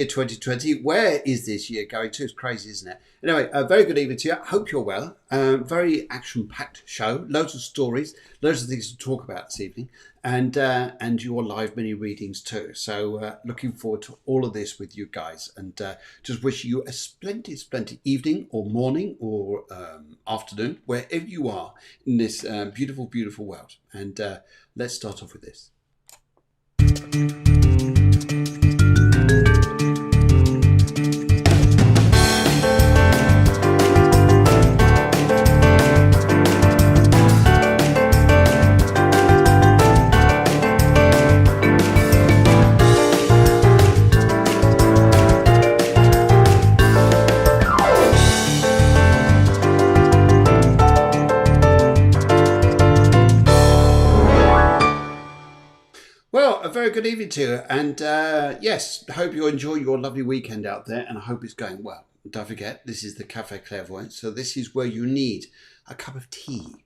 in 2020. Where is this year going to? It's crazy, isn't it? Anyway, a very good evening to you. Hope you're well. Very action-packed show. Loads of stories, loads of things to talk about this evening, and your live mini readings too. So looking forward to all of this with you guys, and just wish you a splendid evening or morning or afternoon, wherever you are in this beautiful world. And let's start off with this. Well, a very good evening to you, and yes, hope you enjoy your lovely weekend out there, and I hope it's going well. Don't forget, this is the Cafe Clairvoyance, so this is where you need a cup of tea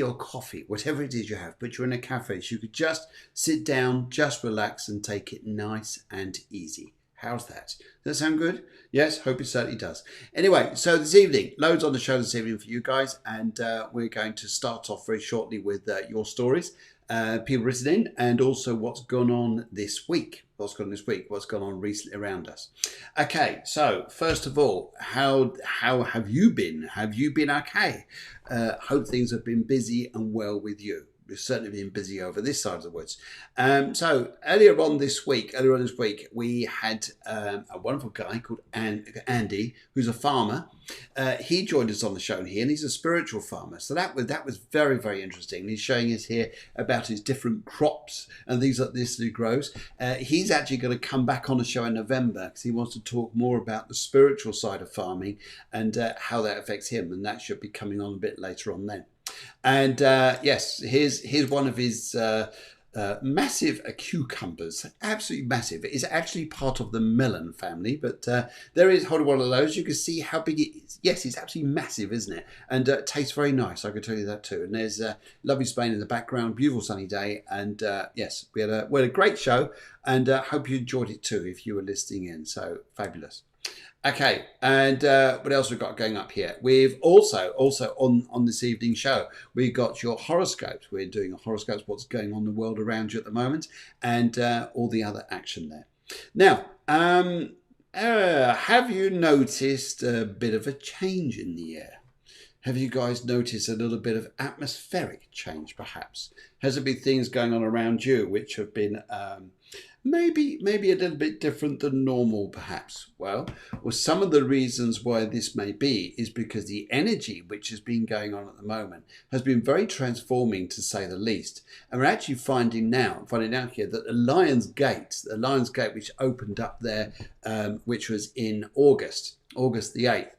or coffee, whatever it is you have, but you're in a cafe, so you could just sit down, just relax, and take it nice and easy. How's that? Does that sound good? Yes, hope it certainly does. Anyway, so this evening, loads on the show this evening for you guys, and we're going to start off very shortly with your stories. People written in, and also what's gone on this week. What's gone on recently around us. Okay, so first of all, how have you been? Have you been okay? Hope things have been busy and well with you. We've certainly been busy over this side of the woods. So earlier on this week, we had a wonderful guy called Andy, who's a farmer. He joined us on the show here, and he's a spiritual farmer. So that was very interesting. He's showing us here about his different crops and things like this that he grows. He's actually going to come back on the show in November because he wants to talk more about the spiritual side of farming and how that affects him, and that should be coming on a bit later on then. And yes, here's one of his massive cucumbers, absolutely massive. It's actually part of the melon family, but there is holding one of those. You can see how big it is. Yes, it's absolutely massive, isn't it? And tastes very nice, I can tell you that too. And there's lovely Spain in the background, beautiful sunny day. And yes, we had a great show, and hope you enjoyed it too if you were listening in. So fabulous. Okay, and what else we've got going up here? We've also on this evening's show, we got your horoscopes. We're doing horoscopes, what's going on in the world around you at the moment, and all the other action there. Now, have you noticed a bit of a change in the air? Have you guys noticed a little bit of atmospheric change, perhaps? Has there been things going on around you which have been maybe a little bit different than normal, perhaps? Well, some of the reasons why this may be is because the energy which has been going on at the moment has been very transforming, to say the least. And we're actually finding out here that the Lion's Gate which opened up there, which was in August the 8th,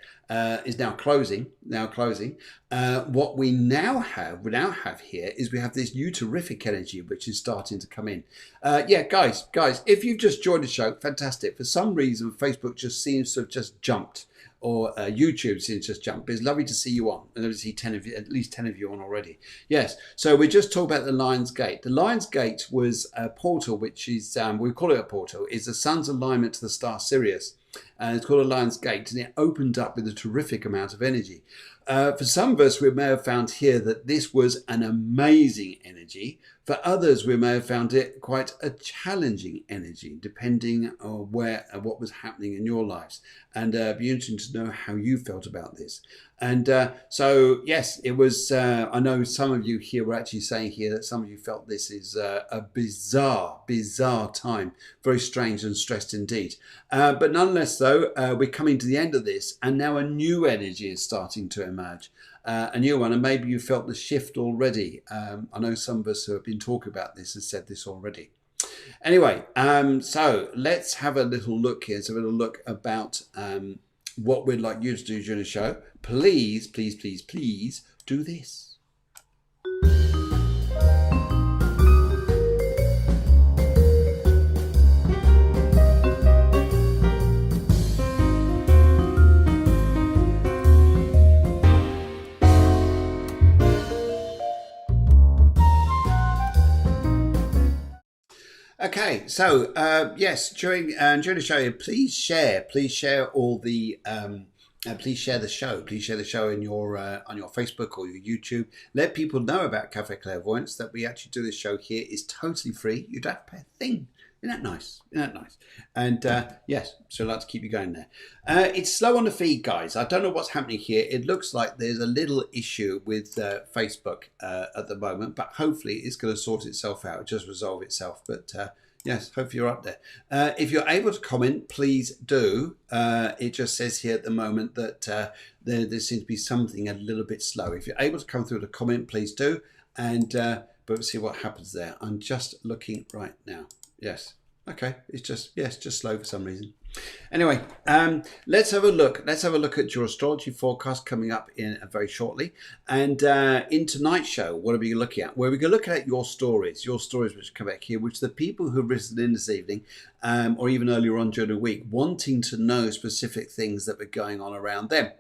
is now closing. What we now have here is we have this new terrific energy which is starting to come in. Yeah, guys, if you've just joined the show, fantastic. For some reason, Facebook just seems to have just jumped, or YouTube seems to just jump. It's lovely to see you on, and to see 10 of you, at least 10 of you on already. Yes, so we just talked about the Lion's Gate. The Lion's Gate was a portal, which is we call it a portal. It's the sun's alignment to the star Sirius. And it's called a Lion's Gate, and it opened up with a terrific amount of energy. For some of us, we may have found here that this was an amazing energy. For others, we may have found it quite a challenging energy, depending on what was happening in your lives. And it'd be interesting to know how you felt about this. And so, yes, it was, I know some of you here were actually saying here that some of you felt this is a bizarre time, very strange and stressed indeed. But nonetheless, though, we're coming to the end of this, and now a new energy is starting to emerge. A new one, and maybe you felt the shift already. I know some of us who have been talking about this have said this already. Anyway, so let's have a little look here. So a little look about what we'd like you to do during the show. Please do this. Okay, so yes, during the show, please share all the please share the show. Please share the show in your on your Facebook or your YouTube. Let people know about Cafe Clairvoyance, that we actually do this show here. It's totally free. You don't have to pay a thing. Isn't that nice? Isn't that nice? And yes, so I'd like to keep you going there. It's slow on the feed, guys. I don't know what's happening here. It looks like there's a little issue with Facebook at the moment, but hopefully it's going to sort itself out, just resolve itself. But yes, hopefully you're up there. If you're able to comment, please do. It just says here at the moment that there seems to be something a little bit slow. If you're able to come through the comment, please do. And but we'll see what happens there. I'm just looking right now. Yes. Okay. It's just, yes, just slow for some reason. Anyway, let's have a look. Let's have a look at your astrology forecast coming up in very shortly. And in tonight's show, what are we looking at? Well, we're going to look at your stories which come back here, which the people who've written in this evening, or even earlier on during the week, wanting to know specific things that were going on around them.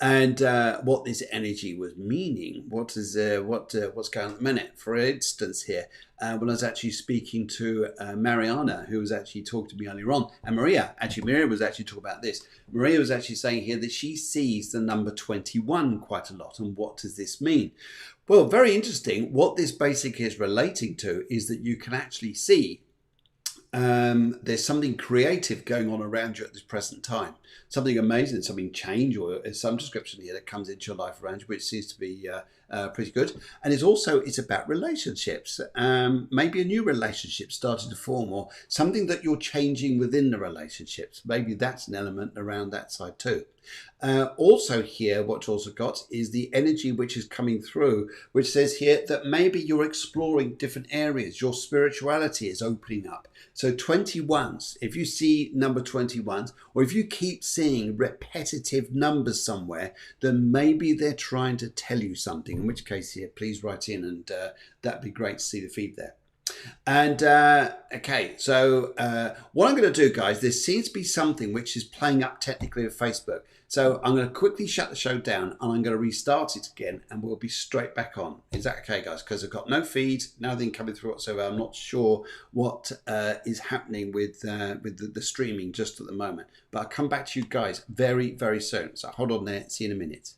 And what this energy was meaning, what's going on at the minute. For instance, here, when I was actually speaking to Mariana, who was actually talking to me earlier on, and Maria was actually talking about this. Maria was actually saying here that she sees the number 21 quite a lot. And what does this mean? Well, very interesting. What this basically is relating to is that you can actually see there's something creative going on around you at this present time. Something amazing, something change, or some description here that comes into your life around you, which seems to be pretty good. And it's about relationships. Maybe a new relationship starting to form, or something that you're changing within the relationships. Maybe that's an element around that side too. Also here, what you also got is the energy which is coming through, which says here that maybe you're exploring different areas. Your spirituality is opening up. So 21s, if you see number 21s, or if you keep seeing repetitive numbers somewhere, then maybe they're trying to tell you something, in which case here, please write in, and that'd be great to see the feed there. And okay, so what I'm going to do, guys, there seems to be something which is playing up technically with Facebook. So I'm going to quickly shut the show down, and I'm going to restart it again, and we'll be straight back on. Is that okay, guys? Because I've got no feed, nothing coming through whatsoever. I'm not sure what is happening with the streaming just at the moment. But I'll come back to you guys very, very soon. So hold on there. See you in a minute.